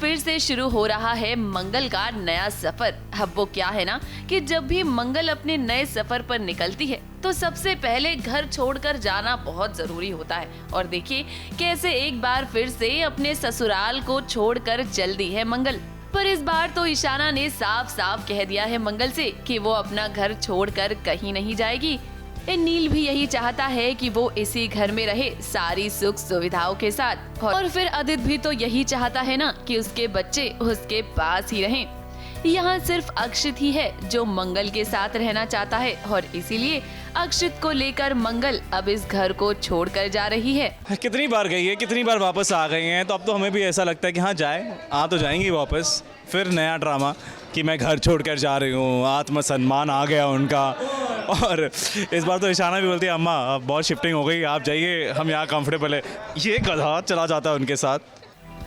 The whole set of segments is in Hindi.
फिर से शुरू हो रहा है मंगल का नया सफर। अब वो क्या है ना कि जब भी मंगल अपने नए सफर पर निकलती है तो सबसे पहले घर छोड़कर जाना बहुत जरूरी होता है। और देखिए कैसे एक बार फिर से अपने ससुराल को छोड़कर चल दी है मंगल। पर इस बार तो ईशाना ने साफ साफ कह दिया है मंगल से कि वो अपना घर छोड़कर कहीं नहीं जाएगी। नील भी यही चाहता है कि वो इसी घर में रहे सारी सुख सुविधाओं के साथ। और फिर आदित्य भी तो यही चाहता है ना कि उसके बच्चे उसके पास ही रहें। यहाँ सिर्फ अक्षित ही है जो मंगल के साथ रहना चाहता है और इसीलिए अक्षित को लेकर मंगल अब इस घर को छोड़कर जा रही है। कितनी बार गई है, कितनी बार वापस आ गई हैं, तो अब तो हमें भी ऐसा लगता है कि हाँ आ तो जाएंगी वापस। फिर नया ड्रामा कि मैं घर छोड़कर जा रही हूँ, आत्मसम्मान आ गया उनका। और इस बार तो ईशाना भी बोलती है अम्मा अब बहुत शिफ्टिंग हो गई, आप जाइए, हम यहाँ कंफर्टेबल है। ये गधा चला जाता है उनके साथ।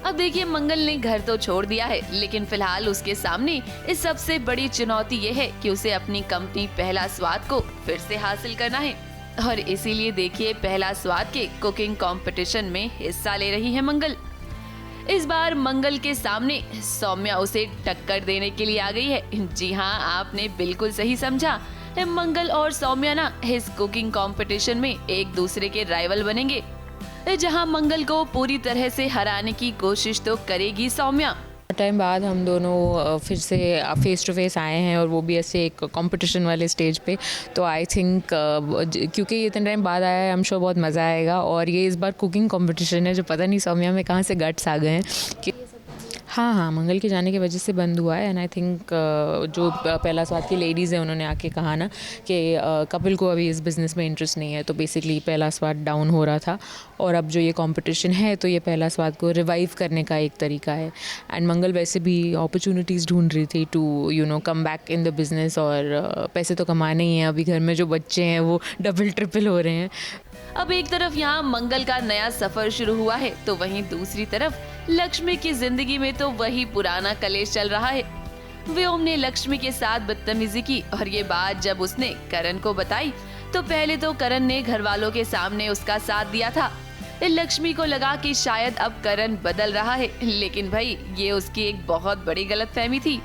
अब देखिए मंगल ने घर तो छोड़ दिया है, लेकिन फिलहाल उसके सामने इस सबसे बड़ी चुनौती ये है कि उसे अपनी कंपनी पहला स्वाद को फिर से हासिल करना है। और इसीलिए देखिए पहला स्वाद के कुकिंग कंपटीशन में हिस्सा ले रही है मंगल। इस बार मंगल के सामने सौम्या उसे टक्कर देने के लिए आ गई है। जी हाँ, आपने बिल्कुल सही समझा। मंगल और सौम्या ना इस कुकिंग कंपटीशन में एक दूसरे के राइवल बनेंगे, जहां मंगल को पूरी तरह से हराने की कोशिश तो करेगी सौम्या। टाइम बाद हम दोनों फिर से फेस टू फेस आए हैं और वो भी ऐसे एक कंपटीशन वाले स्टेज पे। तो आई थिंक क्योंकि ये इतने टाइम बाद आया है, हम श्योर बहुत मज़ा आएगा। और ये इस बार कुकिंग कंपटीशन है जो पता नहीं सौम्या में कहाँ से गट्स आ गए हैं कि हाँ मंगल के जाने की वजह से बंद हुआ है। एंड आई थिंक जो पहला स्वाद की लेडीज़ है उन्होंने आके कहा ना कि कपिल को अभी इस बिज़नेस में इंटरेस्ट नहीं है, तो बेसिकली पहला स्वाद डाउन हो रहा था और अब जो ये कंपटीशन है तो ये पहला स्वाद को रिवाइव करने का एक तरीका है। एंड मंगल वैसे भी अपॉर्चुनिटीज़ ढूंढ रही थी to come back in the business. और पैसे तो कमाने ही हैं, अभी घर में जो बच्चे हैं वो डबल ट्रिपल हो रहे हैं। अब एक तरफ यहाँ मंगल का नया सफर शुरू हुआ है तो वहीं दूसरी तरफ लक्ष्मी की जिंदगी में तो वही पुराना कलेश चल रहा है। व्योम ने लक्ष्मी के साथ बदतमीजी की और ये बात जब उसने करण को बताई तो पहले तो करण ने घर वालों के सामने उसका साथ दिया था। लक्ष्मी को लगा कि शायद अब करण बदल रहा है, लेकिन भाई ये उसकी एक बहुत बड़ी गलतफहमी थी,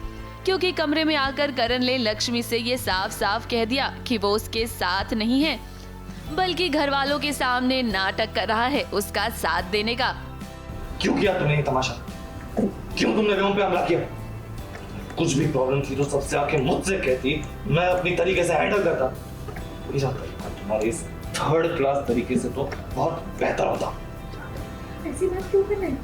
क्योंकि कमरे में आकर करण ने लक्ष्मी से ये साफ साफ कह दिया कि वो उसके साथ नहीं है, बल्कि घर वालों के सामने नाटक कर रहा है उसका साथ देने का। क्यों किया तुमने ये तमाशा? क्यों तुमने व्योम पे हमला किया? कुछ भी प्रॉब्लम थी तो सबसे आके मुझसे कहती, मैं अपनी तरीके से हैंडल करता। तुम्हारे इस थर्ड क्लास तरीके से तो बहुत बेहतर होता। ऐसी बात क्यों कर रहे हैं?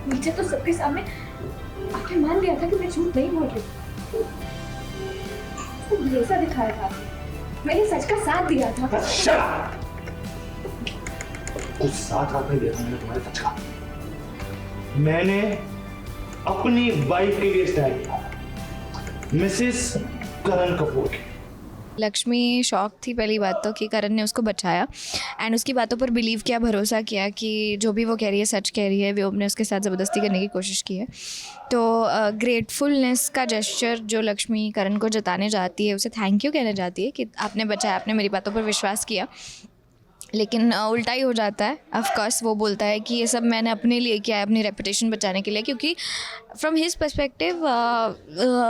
नीचे तो सबके सामने आपने मान लिया था कि मैं झूठ नहीं बोल रही। तो भरोसा दिखाया था, मैंने सच का साथ दिया था। कुछ साथ हाथ में दिया मैंने तुम्हारे सच का। मैंने अपनी वाइफ के लिए स्टैंड लिया, मिसेस करण कपूर की। लक्ष्मी शॉक थी पहली बात तो कि करण ने उसको बचाया एंड उसकी बातों पर बिलीव किया, भरोसा किया कि जो भी वो कह रही है सच कह रही है। व्योम ने उसके साथ ज़बरदस्ती करने की कोशिश की है। तो ग्रेटफुलनेस का जेस्चर जो लक्ष्मी करण को जताने जाती है, उसे थैंक यू कहने जाती है कि आपने बचाया, आपने मेरी बातों पर विश्वास किया। लेकिन उल्टा ही हो जाता है। ऑफ कोर्स वो बोलता है कि ये सब मैंने अपने लिए किया है, अपनी रेपुटेशन बचाने के लिए, क्योंकि फ्रॉम हिज पर्सपेक्टिव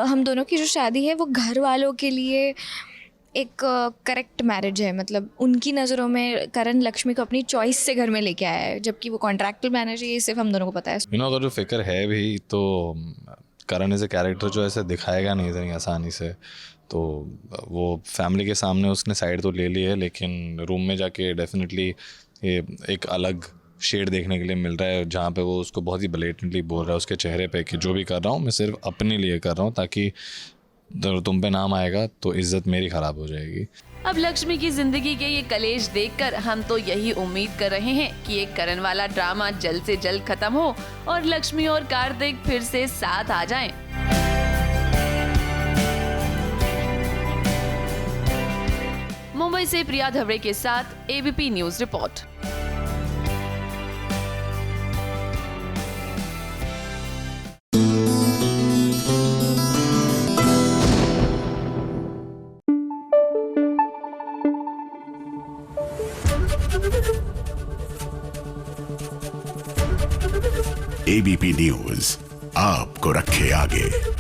हम दोनों की जो शादी है वो घर वालों के लिए एक करेक्ट मैरिज है। मतलब उनकी नज़रों में करण लक्ष्मी को अपनी चॉइस से घर में लेके आया है, जबकि वो कॉन्ट्रैक्टुअल मैरिज है, ये सिर्फ हम दोनों को पता है। अगर जो फिक्र है भी तो करण एज ए कैरेक्टर जो ऐसे दिखाएगा नहीं इतनी आसानी से। तो वो फैमिली के सामने उसने साइड तो ले ली है, लेकिन रूम में जाके डेफिनेटली ये एक अलग शेड देखने के लिए मिल रहा है, जहाँ पे वो उसको बहुत ही ब्लेटेंटली बोल रहा है उसके चेहरे पे कि जो भी कर रहा हूँ मैं सिर्फ अपने लिए कर रहा हूँ, ताकि तुम पे नाम आएगा तो इज्जत मेरी खराब हो जाएगी। अब लक्ष्मी की जिंदगी के ये कलेश देखकर हम तो यही उम्मीद कर रहे हैं कि ये करण वाला ड्रामा जल्द से जल्द खत्म हो और लक्ष्मी और कार्तिक फिर से साथ आ जाएं। मुंबई से प्रिया धवड़े के साथ ABP news report. Thank you. ABP news आपको रखे आगे।